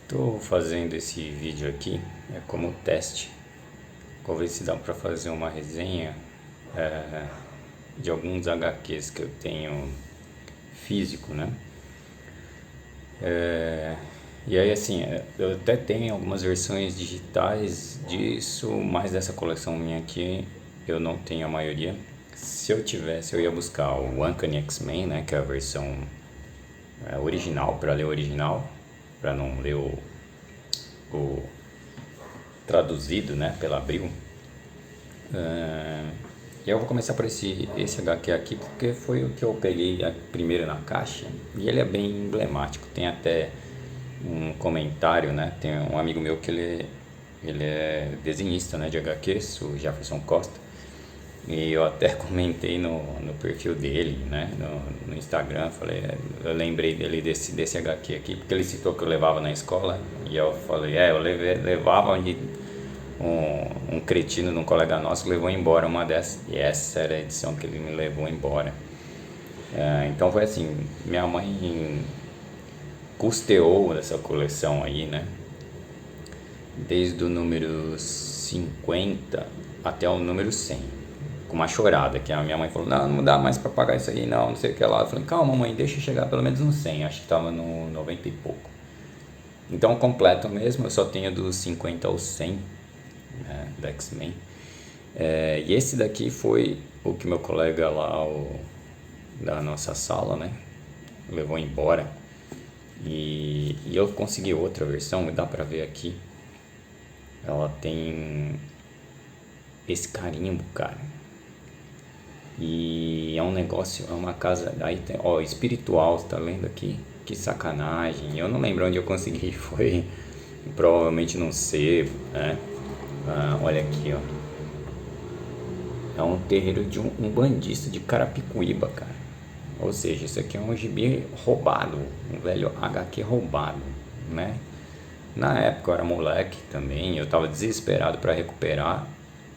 Estou fazendo esse vídeo aqui como teste. Vou ver se dá para fazer uma resenha de alguns HQs que eu tenho físico, né? E aí assim, eu até tenho algumas versões digitais disso, mas dessa coleção minha aqui eu não tenho a maioria. Se eu tivesse, eu ia buscar o Uncanny X-Men, né? Que é a versão original, para ler o original, para não ler o traduzido, né, pela Abril. E eu vou começar por esse HQ aqui, porque foi o que eu peguei primeiro na caixa, e ele é bem emblemático. Tem até um comentário, né, tem um amigo meu que ele é desenhista, né, de HQs, o Jefferson Costa, e eu até comentei no perfil dele, né, no Instagram, falei, eu lembrei dele desse HQ aqui, porque ele citou que eu levava na escola, e eu falei, eu levava e um cretino de um colega nosso levou embora uma dessas, e essa era a edição que ele me levou embora. Então foi assim, minha mãe custeou essa coleção aí, né, desde o número 50 até o número 100, com uma chorada, que a minha mãe falou, não dá mais pra pagar isso aí, não sei o que lá. Eu falei, calma mãe, deixa eu chegar pelo menos no 100, acho que tava no 90 e pouco. Então completo mesmo, eu só tenho dos 50 ao 100, né, da X-Men. E esse daqui foi o que meu colega lá, da nossa sala, né, levou embora. E eu consegui outra versão, dá pra ver aqui. Ela tem esse carimbo, cara. E é um negócio, é uma casa, aí tem, ó, espiritual, você tá vendo aqui? Que sacanagem. Eu não lembro onde eu consegui, foi provavelmente num sebo, né? Olha aqui, ó. É um terreiro de um bandista de Carapicuíba, cara. Ou seja, isso aqui é um gibi roubado, um velho HQ roubado, né? Na época eu era moleque também, eu tava desesperado para recuperar.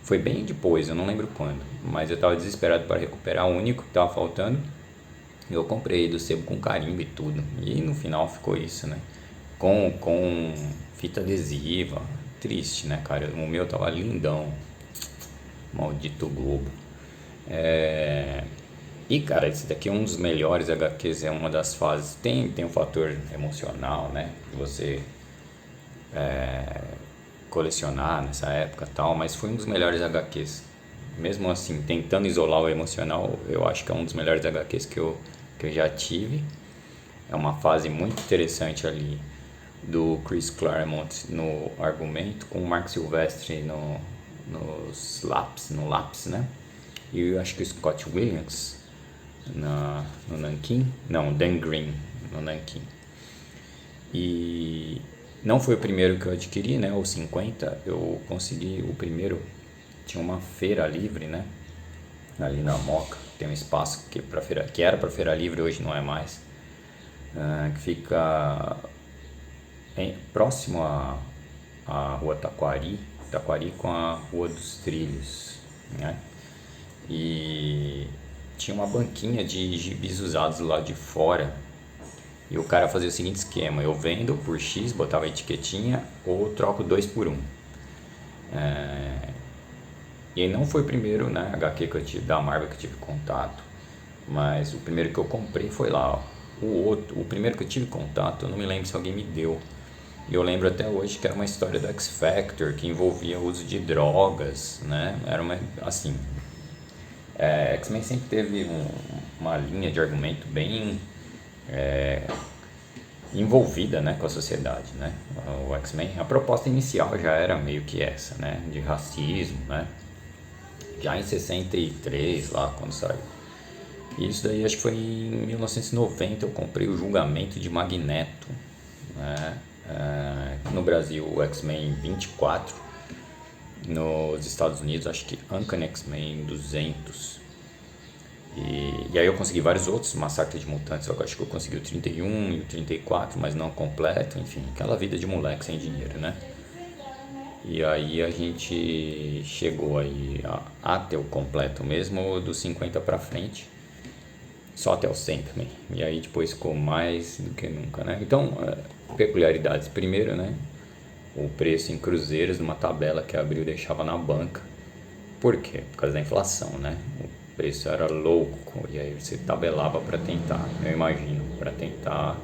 Foi bem depois, eu não lembro quando, mas eu tava desesperado para recuperar o único que tava faltando. Eu comprei do sebo com carimbo e tudo. E no final ficou isso, né? Com fita adesiva. Triste, né, cara? O meu tava lindão. Maldito Globo. E, cara, esse daqui é um dos melhores HQs, é uma das fases. Tem um fator emocional, né? Que você colecionar nessa época e tal, mas foi um dos melhores HQs. Mesmo assim, tentando isolar o emocional, eu acho que é um dos melhores HQs que eu já tive. É uma fase muito interessante ali do Chris Claremont no argumento, com o Mark Silvestre no lápis, né? E eu acho que o Scott Williams no nanquim, não, Dan Green no nanquim. E não foi o primeiro que eu adquiri, né? O 50, eu consegui o primeiro. Tinha uma feira livre, né? Ali na Moca, tem um espaço que era para feira livre, hoje não é mais. Que fica próximo à rua Taquari com a Rua dos Trilhos, né? E tinha uma banquinha de gibis usados lá de fora. E o cara fazia o seguinte esquema: eu vendo por X, botava a etiquetinha, ou troco 2 por 1. E aí não foi o primeiro, né, HQ que eu tive, da Marvel, que eu tive contato, mas o primeiro que eu comprei foi lá, ó. O primeiro que eu tive contato, eu não me lembro se alguém me deu. E eu lembro até hoje que era uma história do X-Factor, que envolvia o uso de drogas, né? Era uma, assim, X-Men sempre teve uma linha de argumento bem envolvida, né, com a sociedade, né? O X-Men, a proposta inicial já era meio que essa, né, de racismo, né? Já em 63, lá quando saiu. E isso daí acho que foi em 1990 eu comprei o Julgamento de Magneto, né? No Brasil o X-Men 24, nos Estados Unidos acho que Uncanny X-Men 200. E aí eu consegui vários outros, Massacre de Mutantes, eu acho que eu consegui o 31 e o 34, mas não completo, enfim, aquela vida de moleque sem dinheiro, né? E aí a gente chegou aí a ter o completo mesmo, dos 50 pra frente, só até o 100 também. E aí depois ficou mais do que nunca, né? Então, peculiaridades. Primeiro, né, o preço em cruzeiros numa tabela que a Abril deixava na banca. Por quê? Por causa da inflação, né? O preço era louco e aí você tabelava para tentar, eu imagino, para tentar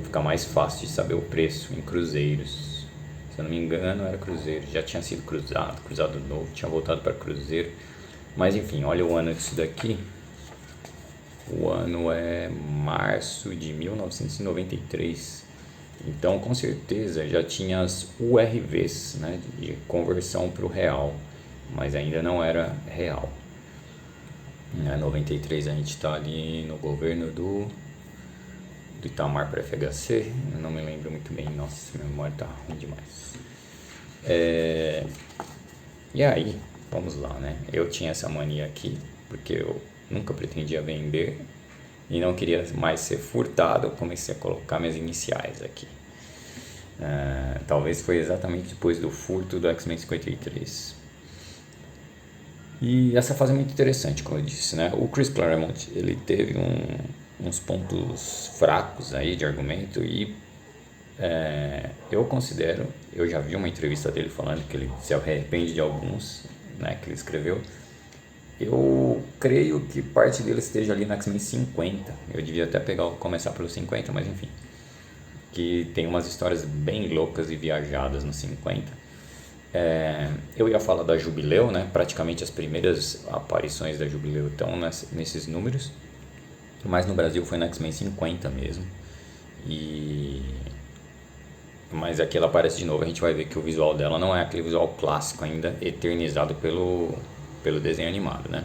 ficar mais fácil de saber o preço em cruzeiros. Se eu não me engano, era cruzeiro, já tinha sido cruzado novo, tinha voltado para cruzeiro. Mas enfim, olha o ano disso daqui. O ano é março de 1993. Então, com certeza, já tinha as URVs, né, de conversão para o real, mas ainda não era real. Em 93 a gente está ali no governo do Itamar para FHC, eu não me lembro muito bem, nossa, minha memória está ruim demais. E aí, vamos lá, né? Eu tinha essa mania aqui, porque eu nunca pretendia vender e não queria mais ser furtado, eu comecei a colocar minhas iniciais aqui. Talvez foi exatamente depois do furto do X-Men 53. E essa fase é muito interessante, como eu disse, né? O Chris Claremont, ele teve uns pontos fracos aí de argumento e eu considero, eu já vi uma entrevista dele falando que ele se arrepende de alguns, né, que ele escreveu. Eu creio que parte dele esteja ali no X-Men 50. Eu devia até começar pelo 50, mas enfim. Que tem umas histórias bem loucas e viajadas no 50. Eu ia falar da Jubileu, né? Praticamente as primeiras aparições da Jubileu estão nesses números. Mas no Brasil foi no X-Men 50 mesmo. Mas aqui ela aparece de novo. A gente vai ver que o visual dela não é aquele visual clássico ainda, eternizado pelo desenho animado, né?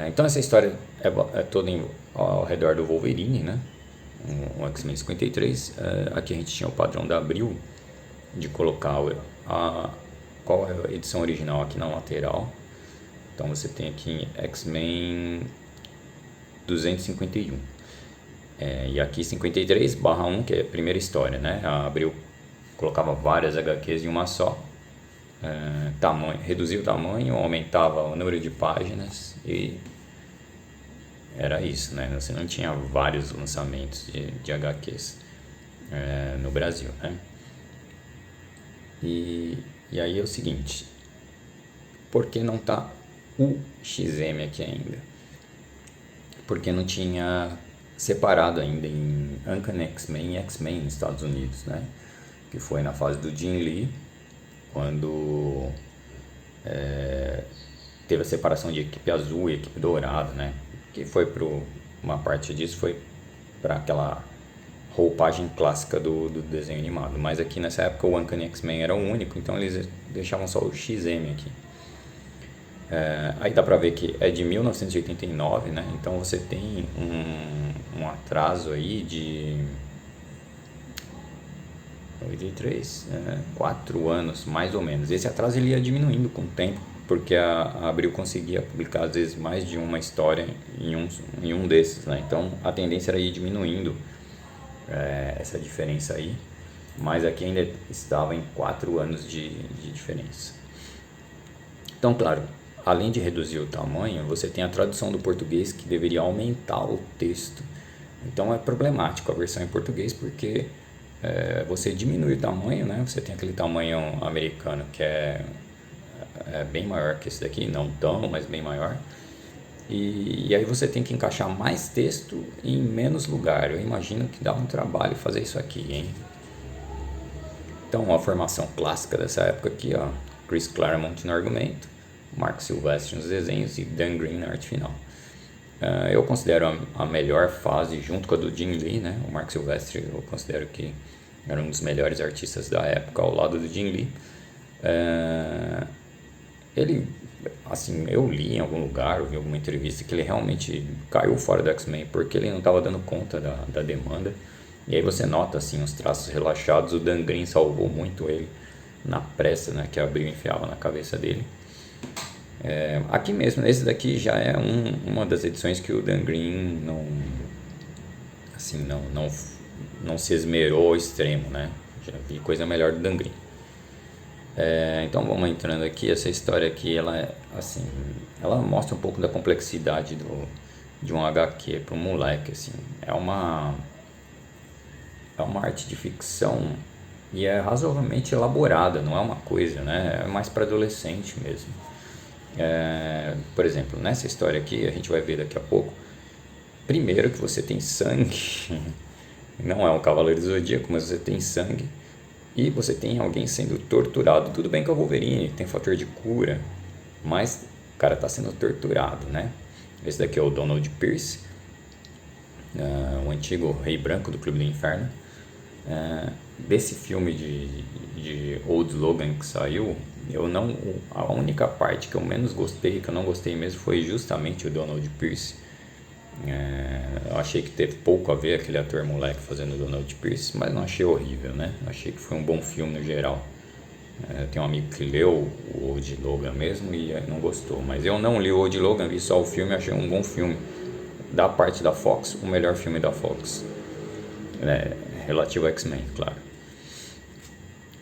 Então essa história é toda ao redor do Wolverine, né? O X-Men 53. Aqui a gente tinha o padrão da Abril de colocar qual é a edição original aqui na lateral. Então você tem aqui X-Men 251. E aqui 53/1, que é a primeira história, né? A Abril colocava várias HQs em uma só. Reduzia o tamanho, aumentava o número de páginas e era isso, né? Você não tinha vários lançamentos de HQs no Brasil, né? E aí é o seguinte, por que não tá o XM aqui ainda? Porque não tinha separado ainda em Uncanny X-Men e X-Men nos Estados Unidos, né? Que foi na fase do Jim Lee, quando teve a separação de equipe azul e equipe dourada, né? Que foi uma parte disso foi para aquela roupagem clássica do desenho animado. Mas aqui nessa época o Uncanny X-Men era o único, então eles deixavam só o XM aqui. Aí dá pra ver que é de 1989, né? Então você tem um atraso aí de 83, 4 anos mais ou menos. Esse atraso ele ia diminuindo com o tempo, porque a Abril conseguia publicar às vezes mais de uma história em um desses, né? Então a tendência era ir diminuindo essa diferença aí, mas aqui ainda estava em 4 anos de diferença. Então, claro, além de reduzir o tamanho, você tem a tradução do português que deveria aumentar o texto. Então é problemático a versão em português porque você diminui o tamanho, né? Você tem aquele tamanho americano que é bem maior que esse daqui, não tão, mas bem maior. E aí você tem que encaixar mais texto em menos lugar. Eu imagino que dá um trabalho fazer isso aqui, hein? Então, a formação clássica dessa época aqui, ó, Chris Claremont no argumento, Mark Silvestre nos desenhos e Dan Green na arte final. Eu considero a melhor fase junto com a do Jim Lee, né? O Mark Silvestre eu considero que era um dos melhores artistas da época ao lado do Jim Lee. Ele, assim, eu li em algum lugar, ouvi alguma entrevista que ele realmente caiu fora do X-Men porque ele não estava dando conta da demanda. E aí você nota assim os traços relaxados. O Dan Green salvou muito ele na pressa, né, que a Abril enfiava na cabeça dele. Aqui mesmo, esse daqui já é uma das edições que o Dan Green não se esmerou ao extremo, né? Já vi coisa melhor do Dan Green. Então vamos entrando aqui. Essa história aqui ela mostra um pouco da complexidade de um HQ para um moleque, assim. é uma arte de ficção e é razoavelmente elaborada, não é uma coisa, né? É mais para adolescente mesmo. Por exemplo, nessa história aqui, a gente vai ver daqui a pouco, primeiro que você tem sangue, não é um Cavaleiro do Zodíaco, mas você tem sangue, e você tem alguém sendo torturado. Tudo bem que é o Wolverine, tem fator de cura, mas o cara está sendo torturado, né? Esse daqui é o Donald Pierce, o antigo Rei Branco do Clube do Inferno. Desse filme de Old Logan que saiu, a única parte que eu menos gostei, que eu não gostei mesmo, foi justamente o Donald Pierce. Eu achei que teve pouco a ver aquele ator moleque fazendo o Donald Pierce, mas não achei horrível, né? Achei que foi um bom filme no geral. Tem um amigo que leu o Old Logan mesmo e não gostou, mas eu não li o Old Logan, vi só o filme e achei um bom filme. Da parte da Fox, o melhor filme da Fox, relativo a X-Men, claro.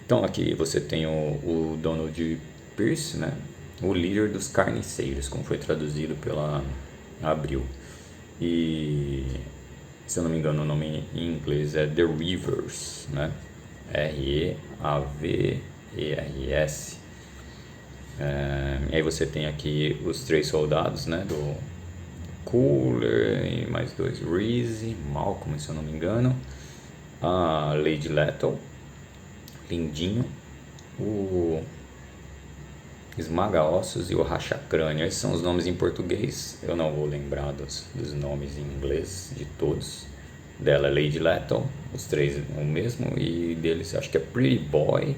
Então aqui você tem o Donald Pierce, né? O líder dos carniceiros, como foi traduzido pela Abril. E, se eu não me engano, o nome em inglês é The Reavers, né? Reavers. E aí você tem aqui os 3 soldados, né? Do Cooler e mais 2, Reese, Malcolm, se eu não me engano, a Lady Lethal, Lindinho, o Esmaga-Ossos e o Racha-Crânio. Esses são os nomes em português, eu não vou lembrar dos nomes em inglês de todos. Dela é Lady Lethal, os 3 o mesmo, e deles acho que é Pretty Boy,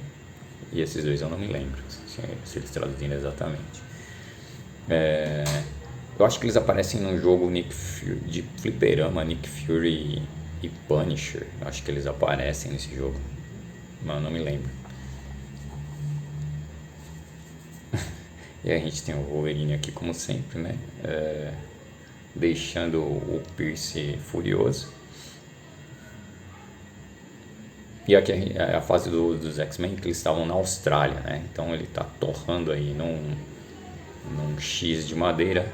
e esses 2 eu não me lembro se eles traduziram exatamente. Eu acho que eles aparecem no jogo de fliperama, Nick Fury e Punisher. Eu acho que eles aparecem nesse jogo, mas eu não me lembro. E a gente tem o Wolverine aqui como sempre, né? Deixando o Pierce furioso. E aqui é a fase dos X-Men, que eles estavam na Austrália, né? Então ele tá torrando aí num X de madeira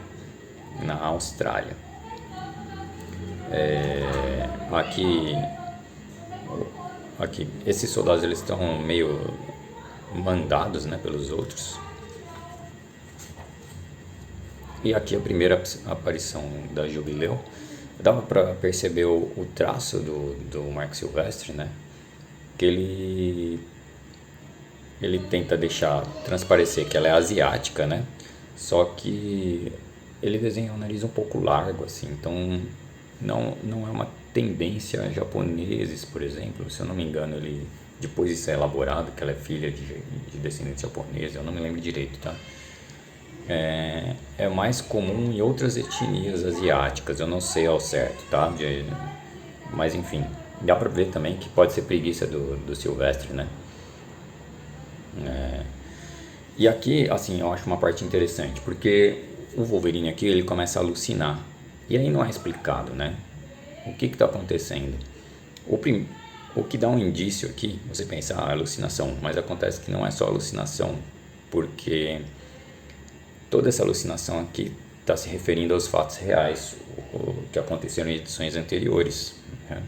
na Austrália. Aqui esses soldados eles estão meio mandados, né, pelos outros. E aqui a primeira aparição da Jubileu. Dava para perceber o traço do Mark Silvestre, né? Que ele tenta deixar transparecer que ela é asiática, né? Só que ele desenha um nariz um pouco largo, assim, então não é uma tendência japoneses, por exemplo. Se eu não me engano, ele depois isso é elaborado, que ela é filha de descendentes japoneses, eu não me lembro direito, tá? É mais comum em outras etnias asiáticas, eu não sei ao certo, tá? Mas enfim, dá pra ver também que pode ser preguiça do Silvestre, né? E aqui, assim, eu acho uma parte interessante, porque o Wolverine aqui, ele começa a alucinar, e aí não é explicado, né? O que está acontecendo? O que dá um indício aqui, você pensa, alucinação, mas acontece que não é só alucinação, porque toda essa alucinação aqui está se referindo aos fatos reais, o que aconteceram em edições anteriores, né?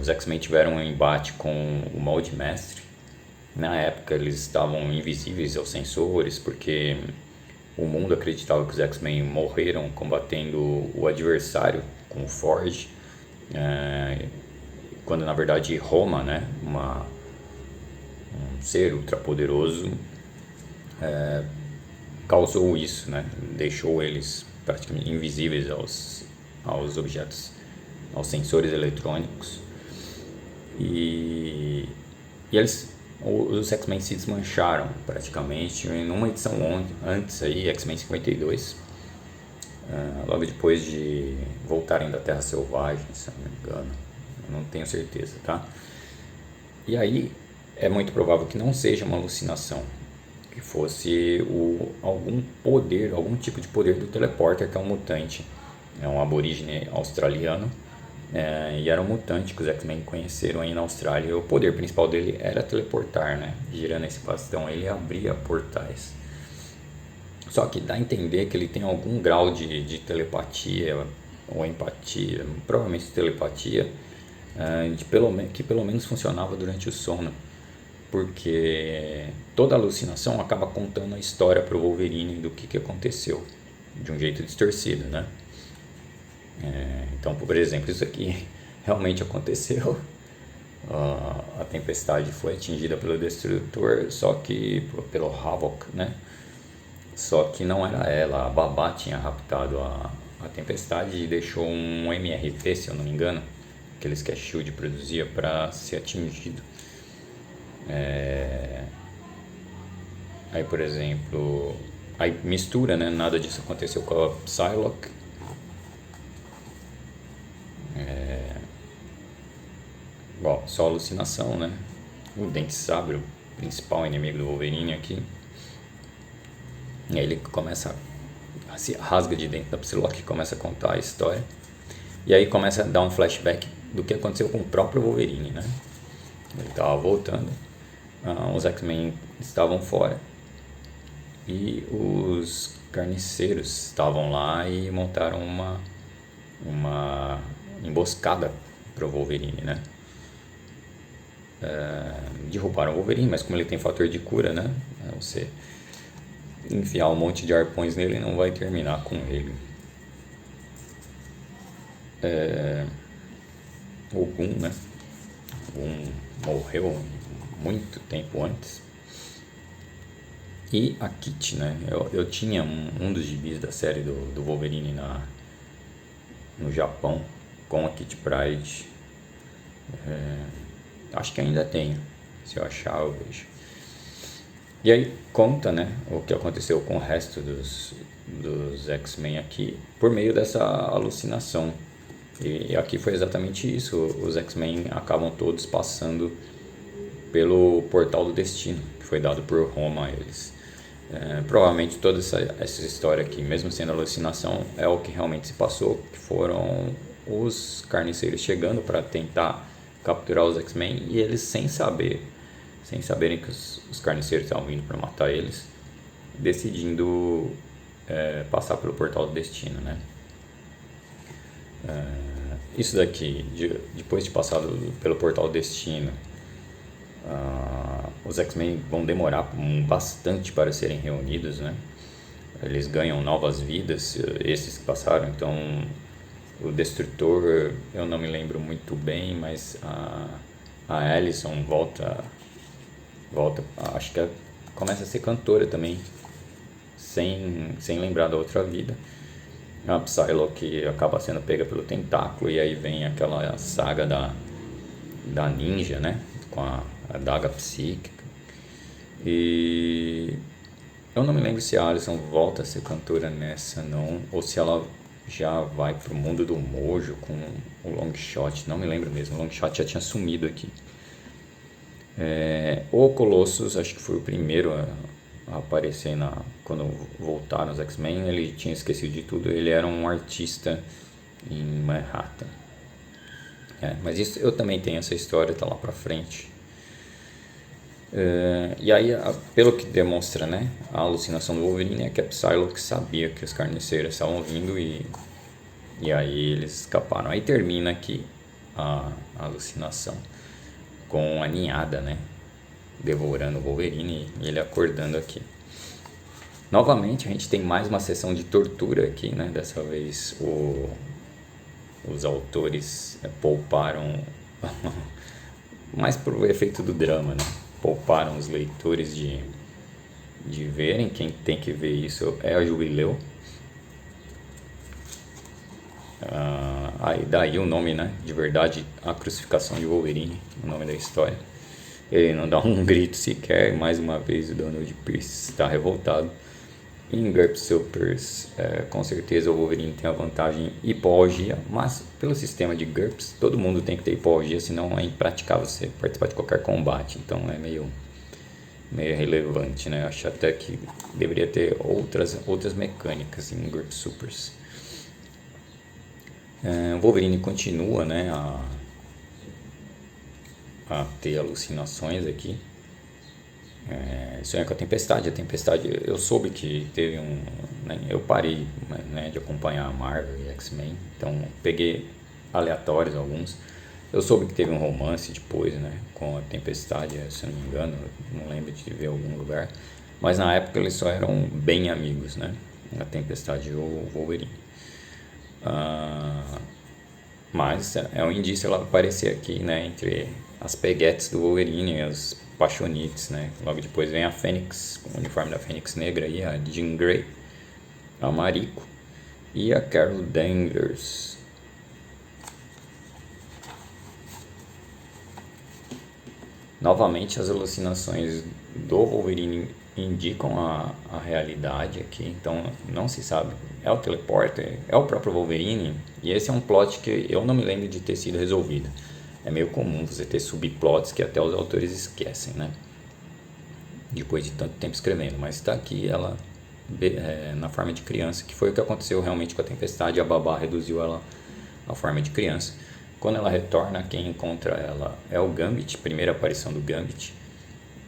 Os X-Men tiveram um embate com o Molde Mestre. Na época eles estavam invisíveis aos sensores, porque o mundo acreditava que os X-Men morreram combatendo o adversário com o Forge, quando na verdade Roma, né, um ser ultrapoderoso, causou isso, né, deixou eles praticamente invisíveis aos objetos, aos sensores eletrônicos, e os X-Men se desmancharam praticamente em uma edição antes aí, X-Men 52, logo depois de voltarem da Terra Selvagem, se eu não me engano, não tenho certeza, tá? E aí é muito provável que não seja uma alucinação, que fosse algum poder, algum tipo de poder do Teleporter, que é um mutante, é um aborígene australiano, e era um mutante que os X-Men conheceram aí na Austrália. O poder principal dele era teleportar, né? Girando esse bastão, ele abria portais. Só que dá a entender que ele tem algum grau de telepatia ou empatia, provavelmente telepatia, que pelo menos funcionava durante o sono, porque toda alucinação acaba contando a história para o Wolverine do que aconteceu, de um jeito distorcido, né? Então, por exemplo, isso aqui realmente aconteceu. A tempestade foi atingida pelo Destrutor, só que pelo Havok, né? Só que não era ela, a Babá tinha raptado a tempestade e deixou um MRT, se eu não me engano, aqueles que a SHIELD produzia para ser atingido. Aí, por exemplo, aí mistura, né? Nada disso aconteceu com a Psylocke. Bom, só alucinação, né? O Dente Sabre, o principal inimigo do Wolverine aqui. E aí ele começa se rasga de dentro da Psylocke, começa a contar a história. E aí começa a dar um flashback do que aconteceu com o próprio Wolverine, né? Ele estava voltando, os X-Men estavam fora e os carniceiros estavam lá e montaram uma emboscada para o Wolverine, né? Derrubaram o Wolverine, mas como ele tem fator de cura, né? Você enfiar um monte de arpões nele não vai terminar com ele. O Gun, né? O Gun morreu muito tempo antes. E a Kitty, né? Eu tinha um dos gibis da série do Wolverine no Japão, com a Kitty Pryde. Acho que ainda tenho. Se eu achar, eu vejo. E aí conta, né, o que aconteceu com o resto dos X-Men aqui por meio dessa alucinação. E aqui foi exatamente isso. Os X-Men acabam todos passando pelo Portal do Destino, que foi dado por Roma a eles. Provavelmente toda essa história aqui, mesmo sendo alucinação, é o que realmente se passou, que foram os carniceiros chegando para tentar capturar os X-Men e eles sem saberem que os carniceiros estavam vindo para matar eles, decidindo passar pelo Portal do Destino, né? Isso daqui, depois de passar pelo Portal do Destino, os X-Men vão demorar bastante para serem reunidos, né? Eles ganham novas vidas, esses que passaram. Então, o Destrutor, eu não me lembro muito bem, mas a Allison volta, acho que começa a ser cantora também, sem lembrar da outra vida. A Psylocke acaba sendo pega pelo tentáculo e aí vem aquela saga da ninja, né? Com a adaga psíquica. E eu não me lembro se a Alison volta a ser cantora nessa não, ou se ela já vai pro mundo do Mojo com o Longshot, não me lembro mesmo, o Longshot já tinha sumido aqui. O Colossus, acho que foi o primeiro a aparecer quando voltaram os X-Men. Ele tinha esquecido de tudo, ele era um artista em Manhattan. Mas isso eu também tenho essa história, tá lá pra frente. E aí, pelo que demonstra, né, a alucinação do Wolverine é que a Psylocke sabia que os carniceiros estavam vindo e aí eles escaparam. Aí termina aqui a alucinação com a ninhada, né, devorando o Wolverine e ele acordando aqui. Novamente a gente tem mais uma sessão de tortura aqui, né, dessa vez os autores pouparam mais pro efeito do drama, né? Pouparam os leitores de verem. Quem tem que ver isso é a Jubileu. Aí daí o nome, né, de verdade, A Crucificação de Wolverine, o nome da história. Ele não dá um grito sequer, mais uma vez o Donald Pierce está revoltado. Em GURPS Supers, com certeza o Wolverine tem a vantagem hipoalgia, mas pelo sistema de GURPS todo mundo tem que ter hipoalgia, senão é impraticável você participar de qualquer combate, então é meio relevante, né? Acho até que deveria ter outras mecânicas em GURPS Supers. O Wolverine continua, né, a ter alucinações aqui. Sonha com a Tempestade. Eu soube que teve né, eu parei, né, de acompanhar a Marvel e X-Men, então peguei aleatórios alguns. Eu soube que teve um romance depois, né, com a Tempestade, se eu não me engano, não lembro de ver em algum lugar. Mas na época eles só eram bem amigos, né, a Tempestade e o Wolverine. Ah, mas é um indício ela aparecer aqui, né, entre as peguetes do Wolverine e as paixonites, né. Logo depois vem a Fênix, com o uniforme da Fênix Negra aí, a Jean Grey, a Mariko e a Carol Danvers. Novamente, as alucinações do Wolverine indicam a realidade aqui, então não se sabe. É o teleporter, é o próprio Wolverine, e esse é um plot que eu não me lembro de ter sido resolvido. É meio comum você ter subplots que até os autores esquecem, né? Depois de tanto tempo escrevendo, mas está aqui ela na forma de criança, que foi o que aconteceu realmente com a Tempestade. A babá reduziu ela à forma de criança. Quando ela retorna, quem encontra ela é o Gambit, primeira aparição do Gambit,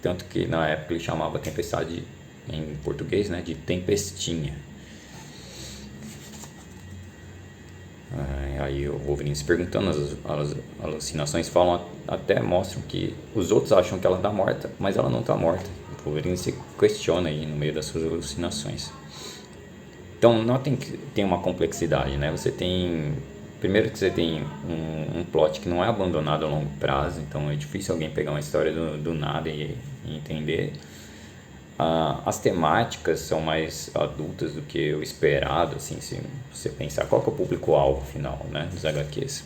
tanto que na época ele chamava a Tempestade em português, né, de Tempestinha. Aí o Wolverine se perguntando, as alucinações falam, até mostram que os outros acham que ela está morta, mas ela não está morta. O Wolverine se questiona aí no meio das suas alucinações. Então notem que tem uma complexidade, né? Você tem, primeiro que você tem um plot que não é abandonado a longo prazo, então é difícil alguém pegar uma história do nada e entender. As temáticas são mais adultas do que o esperado, assim, se você pensar qual que é o público-alvo final, né, dos HQs.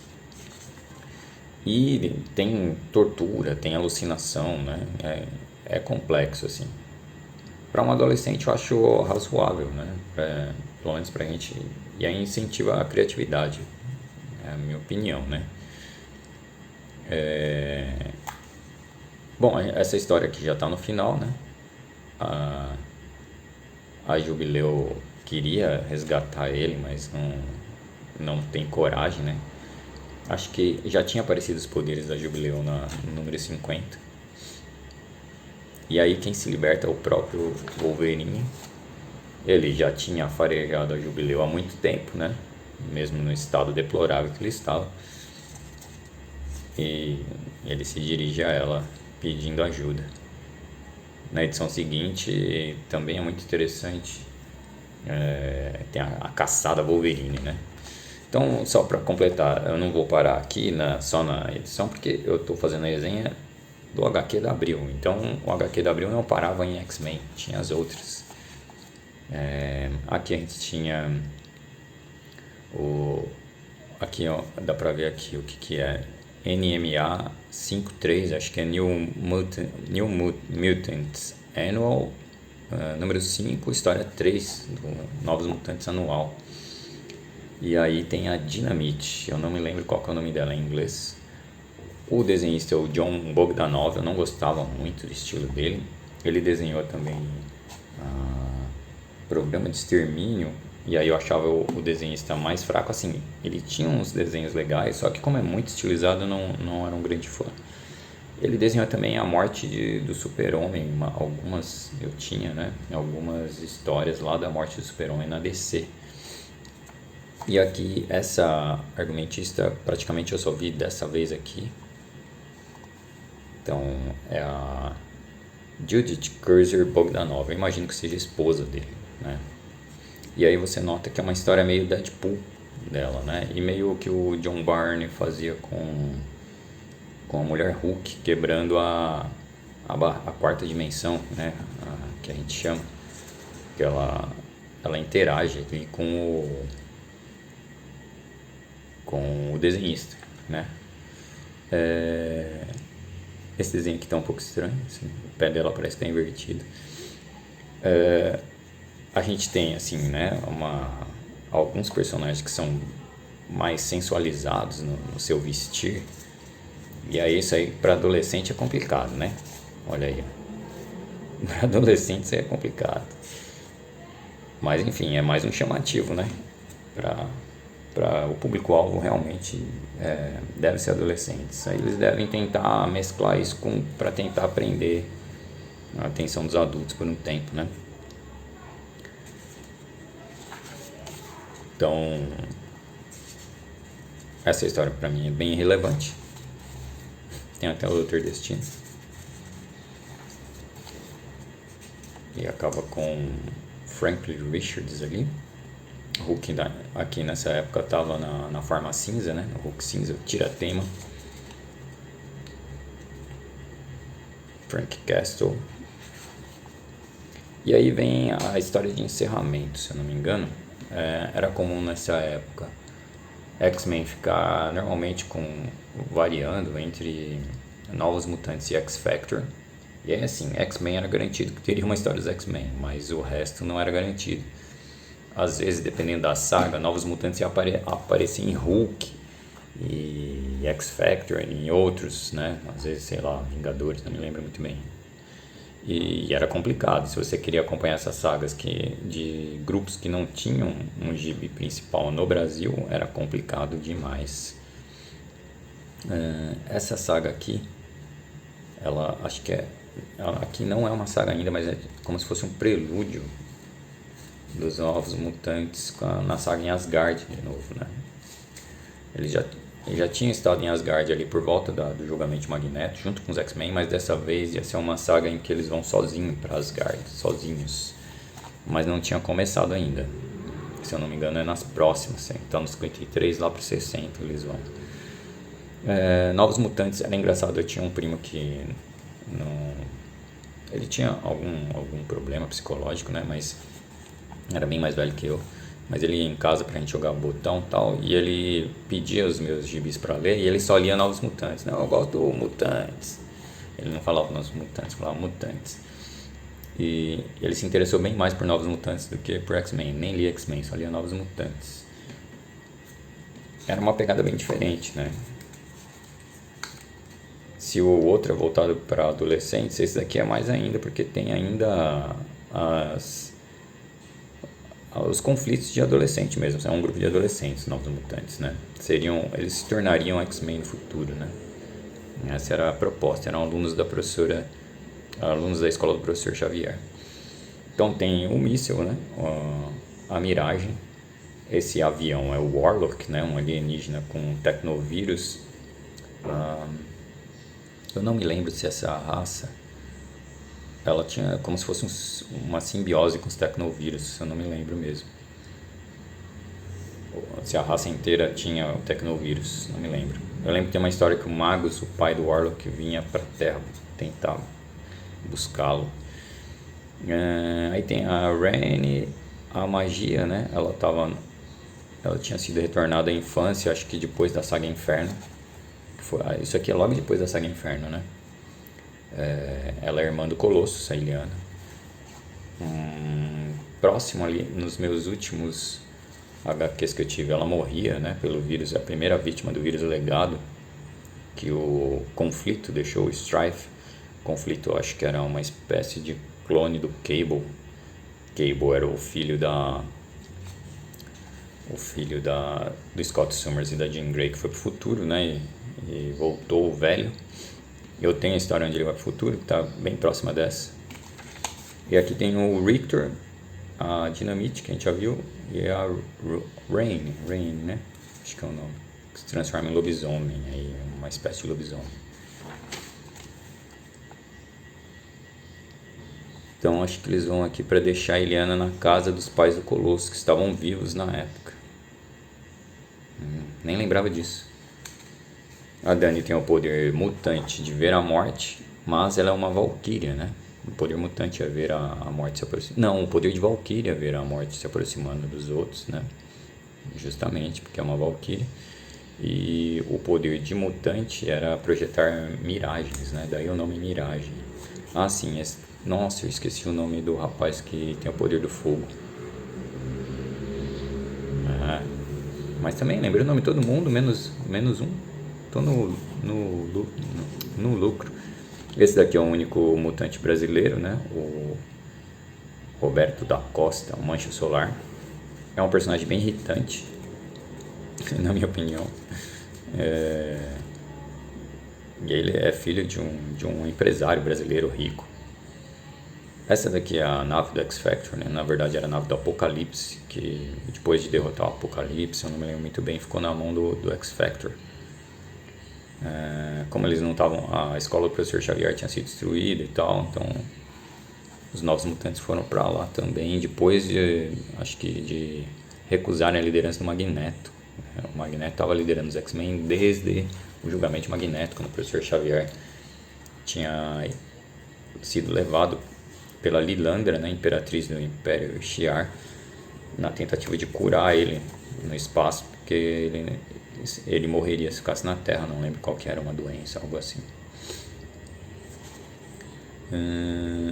E tem tortura, tem alucinação, né, é complexo, assim. Para um adolescente eu acho razoável, né, pelo menos pra gente, e aí incentiva a criatividade, é a minha opinião, né. Bom, essa história aqui já está no final, né. A Jubileu queria resgatar ele, mas não tem coragem, né? Acho que já tinha aparecido os poderes da Jubileu no número 50. E aí quem se liberta é o próprio Wolverine. Ele já tinha farejado a Jubileu há muito tempo, né? Mesmo no estado deplorável que ele estava. E ele se dirige a ela pedindo ajuda. Na edição seguinte também é muito interessante, tem a caçada Wolverine, né? Então, só para completar, eu não vou parar aqui só na edição, porque eu estou fazendo a resenha do HQ da Abril. Então, o HQ da Abril não parava em X-Men, tinha as outras. Aqui a gente tinha aqui ó, dá para ver aqui o que é NMA 53, acho que é New Mutants Annual, número 5, história 3 do Novos Mutantes Anual. E aí tem a Dynamite, eu não me lembro qual que é o nome dela em inglês. O desenhista é o John Bogdanov, eu não gostava muito do estilo dele. Ele desenhou também Programa de Extermínio, e aí eu achava o desenhista mais fraco, assim, ele tinha uns desenhos legais, só que como é muito estilizado, eu não era um grande fã. Ele desenhou também a morte do Super-Homem, algumas eu tinha, né, algumas histórias lá da morte do Super-Homem na DC. E aqui, essa argumentista, praticamente eu só vi dessa vez aqui. Então, é a Judith Cursor Bogdanov, eu imagino que seja esposa dele, né. E aí você nota que é uma história meio Deadpool dela, né? E meio que o John Byrne fazia com a Mulher Hulk, quebrando a quarta dimensão, né? Que a gente chama. Que ela interage aqui com o desenhista, né? Esse desenho aqui está um pouco estranho, assim, o pé dela parece que está invertido. A gente tem, assim, né, alguns personagens que são mais sensualizados no seu vestir. E aí isso aí para adolescente é complicado, né? Olha aí. Para adolescente isso aí é complicado. Mas enfim, é mais um chamativo, né? Para o público-alvo realmente deve ser adolescentes. Aí eles devem tentar mesclar isso para tentar prender a atenção dos adultos por um tempo, né? Então, essa história para mim é bem relevante. Tem até o Doutor Destino. E acaba com Franklin Richards ali. Hulk aqui nessa época estava na forma cinza, né? O Hulk cinza, o Tiratema. Frank Castle. E aí vem a história de encerramento, se eu não me engano. Era comum nessa época X-Men ficar normalmente variando entre Novos Mutantes e X-Factor. E aí assim, X-Men era garantido que teria uma história dos X-Men, mas o resto não era garantido. Às vezes, dependendo da saga, Novos Mutantes ia aparecer em Hulk e X-Factor, em outros, né? Às vezes, sei lá, Vingadores, não me lembro muito bem. E era complicado. Se você queria acompanhar essas sagas de grupos que não tinham um gibi principal no Brasil, era complicado demais. Essa saga aqui, ela acho que aqui não é uma saga ainda, mas é como se fosse um prelúdio dos Novos Mutantes na saga em Asgard de novo, né? Ele já tinha estado em Asgard ali por volta do julgamento de Magneto, junto com os X-Men, mas dessa vez ia ser uma saga em que eles vão sozinhos para Asgard, sozinhos. Mas não tinha começado ainda. Se eu não me engano é nas próximas, então nos 53 lá para 60 eles vão. Novos Mutantes, era engraçado, eu tinha um primo que ele tinha algum problema psicológico, né, mas era bem mais velho que eu, mas ele ia em casa pra gente jogar botão e tal, e ele pedia os meus gibis pra ler, e ele só lia Novos Mutantes. Não, eu gosto do Mutantes. Ele não falava Novos Mutantes, falava Mutantes. E ele se interessou bem mais por Novos Mutantes do que por X-Men. Nem lia X-Men, só lia Novos Mutantes. Era uma pegada bem diferente, né? Se o outro é voltado para adolescentes, esse daqui é mais ainda, porque tem ainda os conflitos de adolescente mesmo. É um grupo de adolescentes, Novos Mutantes, né? Eles se tornariam X-Men no futuro, né? Essa era a proposta. Eram alunos da escola do professor Xavier. Então tem o míssil, né? A miragem. Esse avião é o Warlock, né? Um alienígena com tecnovírus. Eu não me lembro se essa raça ela tinha como se fosse uma simbiose com os tecnovírus, eu não me lembro mesmo. Se a raça inteira tinha o tecnovírus, não me lembro. Eu lembro que tem uma história que o Magus, o pai do Warlock, vinha pra Terra tentar buscá-lo. Aí tem a Rani, a magia, né? Ela tinha sido retornada à infância, acho que depois da saga Inferno. Isso aqui é logo depois da saga Inferno, né? Ela é irmã do Colossus, a Illyana. Próximo ali, nos meus últimos HQs que eu tive, ela morria, né, pelo vírus, a primeira vítima do vírus legado, que o Conflito deixou, o Strife. Conflito, eu acho que era uma espécie de clone do Cable. Cable era o filho do Scott Summers e da Jean Grey, que foi pro futuro, né, e voltou velho. Eu tenho a história onde ele vai pro futuro, que tá bem próxima dessa. E aqui tem o Rictor, a Dinamite, que a gente já viu, e a Rain, né? Acho que é o nome. Que se transforma em lobisomem, aí, uma espécie de lobisomem. Então acho que eles vão aqui para deixar a Illyana na casa dos pais do Colosso, que estavam vivos na época. Nem lembrava disso. A Dani tem o poder mutante de ver a morte, mas ela é uma Valkyria, né? O poder mutante é ver a morte se aproximando. Não, o poder de Valkyria é ver a morte se aproximando dos outros, né? Justamente porque é uma Valkyria. E o poder de mutante era projetar miragens, né? Daí o nome Miragem. Ah, sim. Nossa, eu esqueci o nome do rapaz que tem o poder do fogo. Mas também lembrei o nome de todo mundo, menos um. Tô no lucro. Esse daqui é o único mutante brasileiro, né? O Roberto da Costa, o Mancha Solar. É um personagem bem irritante, na minha opinião. E ele é filho de um empresário brasileiro rico. Essa daqui é a nave do X-Factor, né? Na verdade era a nave do Apocalipse, que depois de derrotar o Apocalipse, eu não me lembro muito bem, ficou na mão do X-Factor. Como eles não estavam, a escola do professor Xavier tinha sido destruída e tal, então os Novos Mutantes foram para lá também, depois de, acho que de recusarem a liderança do Magneto. O Magneto estava liderando os X-Men desde o julgamento de Magneto, quando o professor Xavier tinha sido levado pela Lilandra, né, imperatriz do Império Shi'ar, na tentativa de curar ele no espaço, porque ele morreria se ficasse na Terra, não lembro qual que era, uma doença, algo assim.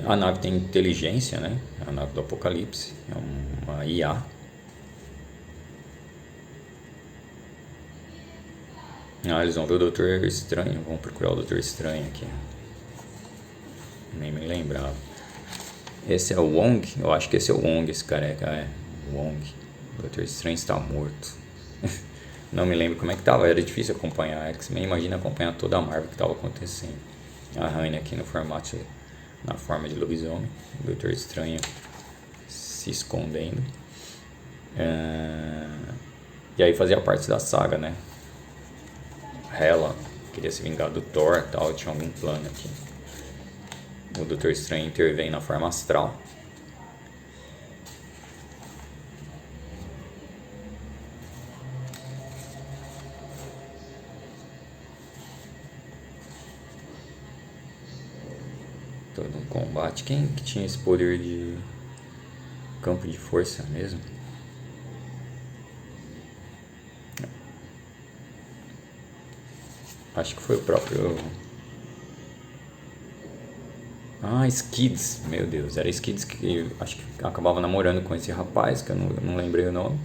A nave tem inteligência, né? A nave do Apocalipse, é uma IA. Eles vão ver o Doutor Estranho, vão procurar o Doutor Estranho aqui. Nem me lembrava. Esse é o Wong? Eu acho que esse é o Wong, esse careca, Wong. O Doutor Estranho está morto. Não me lembro como é que tava, era difícil acompanhar a X-Men, imagina acompanhar toda a Marvel que estava acontecendo. A Rainha aqui no formato, na forma de lobisomem, o Doutor Estranho se escondendo. E aí fazia parte da saga, né? Hela queria se vingar do Thor e tal, tinha algum plano aqui. O Doutor Estranho intervém na forma astral. Todo um combate. Quem que tinha esse poder de campo de força mesmo? Acho que foi o próprio... Skids, meu Deus, era Skids que acho que acabava namorando com esse rapaz, que eu não lembrei o nome.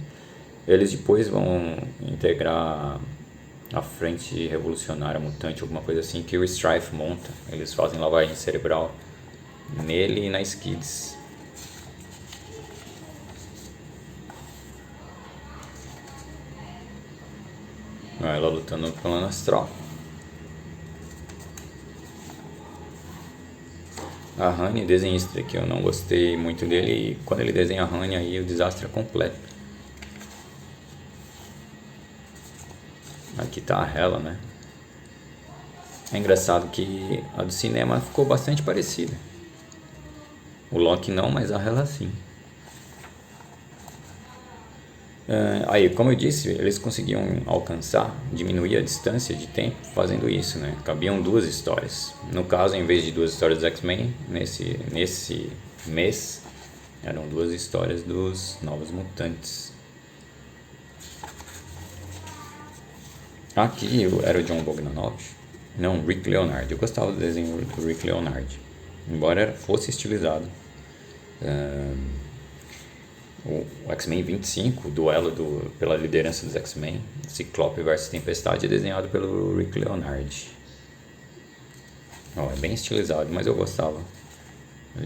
Eles depois vão integrar a Frente Revolucionária Mutante, alguma coisa assim, que o Strife monta. Eles fazem lavagem cerebral nele e na Skids. Ela lutando no plano astral. A Honey, desenhista, que eu não gostei muito dele, e quando ele desenha a Honey aí o desastre é completo. Aqui tá a Hela, né? É engraçado que a do cinema ficou bastante parecida. O Loki não, mas a Hela sim. Aí, como eu disse, eles conseguiam alcançar, diminuir a distância de tempo fazendo isso, né? Cabiam duas histórias. No caso, em vez de duas histórias dos X-Men, nesse mês, eram duas histórias dos Novos Mutantes. Aqui era o John Bogdanove. Não, Rick Leonard. Eu gostava do desenho do Rick Leonard, embora fosse estilizado. O X-Men 25, o duelo pela liderança dos X-Men, Ciclope vs Tempestade, é desenhado pelo Rick Leonard. É bem estilizado, mas eu gostava.